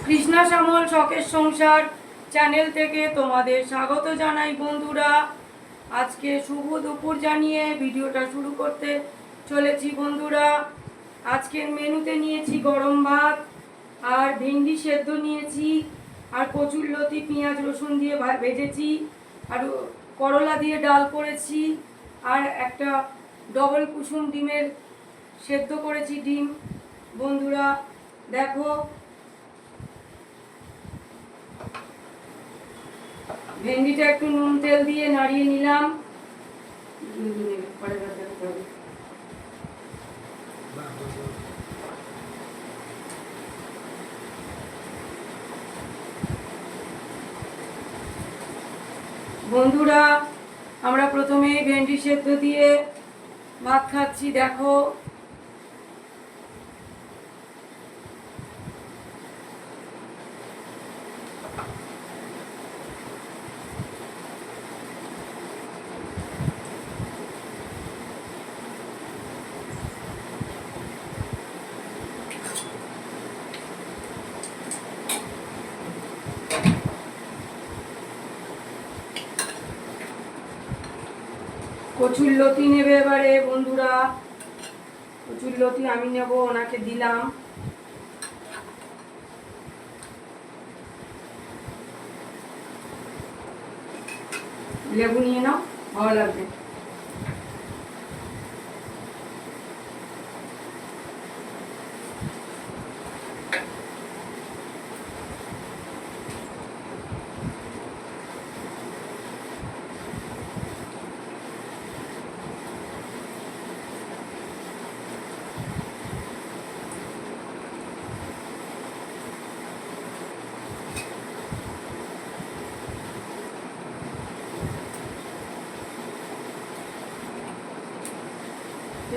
কৃষ্ণা শ্যামল শখের সংসার চ্যানেল থেকে তোমাদের স্বাগত জানাই বন্ধুরা। আজকে শুভ দুপুর জানিয়ে ভিডিওটা শুরু করতে চলেছি বন্ধুরা। আজকের মেনুতে নিয়েছি গরম ভাত আর ভেন্ডি সেদ্ধ নিয়েছি, আর কচুরলতি পেঁয়াজ রসুন দিয়ে ভেজেছি, আর করলা দিয়ে ডাল করেছি, আর একটা ডবল কুসুম ডিমের সেদ্ধ করেছি ডিম। বন্ধুরা দেখো, ভেন্ডিটা একটু নুন তেল দিয়ে নাড়িয়ে নিলাম। বন্ধুরা আমরা প্রথমে ভেন্ডি সেদ্ধ দিয়ে ভাত খাচ্ছি। দেখো, কচুরলতি নেবে এবারে বন্ধুরা। কচুরলতি আমি নেব, ওনাকে দিলাম। লেবু নিয়ে নাও, ভালো লাগবে।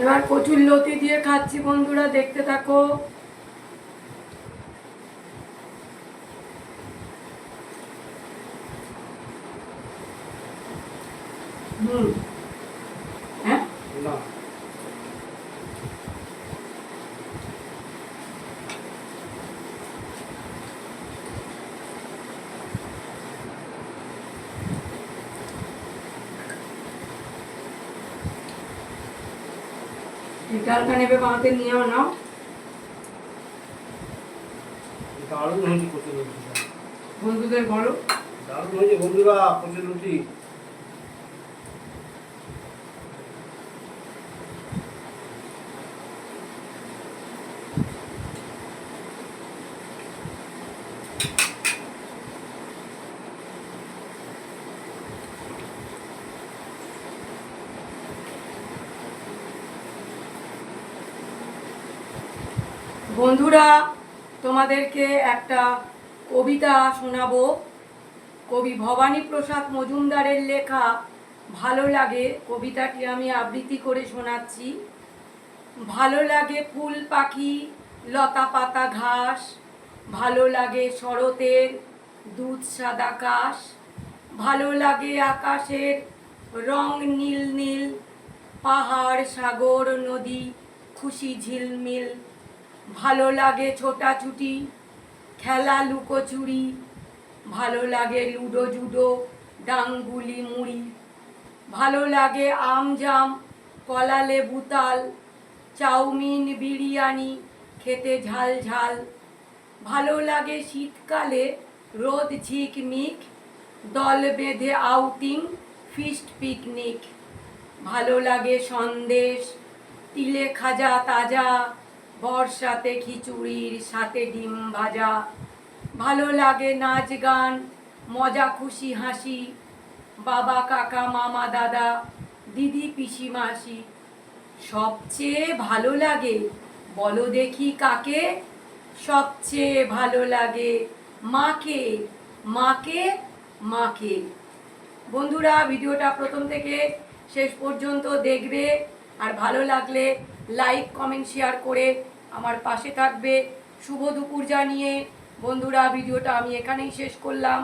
এবার কচুরলতি দিয়ে খাচ্ছি বন্ধুরা, দেখতে থাকো। হ্যাঁ, ডালটা নেবে, বাঁধতে নিয়েও নাও। দারুণ হয়েছে কচুরলতি, বন্ধুদের বলো দারুণ হয়েছে বন্ধুরা কচুরলতি। বন্ধুরা তোমাদেরকে একটা কবিতা শোনাবো। কবি ভবানী প্রসাদ মজুমদারের লেখা ভালো লাগে কবিতাটি আমি আবৃত্তি করে শোনাচ্ছি। ভালো লাগে ফুল পাখি লতা পাতা ঘাস, ভালো লাগে শরতের দুধ সাদা আকাশ, ভালো লাগে আকাশের রং নীল নীল, পাহাড় সাগর নদী খুশি ঝিলমিল, ভালো লাগে ছোটাছুটি খেলা লুকোচুরি, ভালো লাগে লুডো জুডো ডাঙ্গুলি মুড়ি, ভালো লাগে আম জাম কলা লেবু তাল, চাউমিন বিরিয়ানি খেতে ঝাল ঝাল, ভালো লাগে শীতকালে রোদ ঝিকমিক, দল বেঁধে আউটিং ফিস্ট পিকনিক, ভালো লাগে সন্দেশ তিলে খাজা তাজা, বর্ষাতে খিচুড়ির সাথে ডিম ভাজা, ভালো লাগে নাচ গান মজা খুশি হাসি, বাবা কাকা মামা দাদা দিদি পিসি মাসি, সবচেয়ে ভালো লাগে বলো দেখি কাকে, সবচেয়ে ভালো লাগে মাকে মাকে মাকে। বন্ধুরা ভিডিওটা প্রথম থেকে শেষ পর্যন্ত দেখবে, আর ভালো লাগলে লাইক কমেন্ট শেয়ার করে আমার পাশে থাকবে। শুভ দুপুর জানিয়ে বন্ধুরা ভিডিওটা আমি এখানেই শেষ করলাম।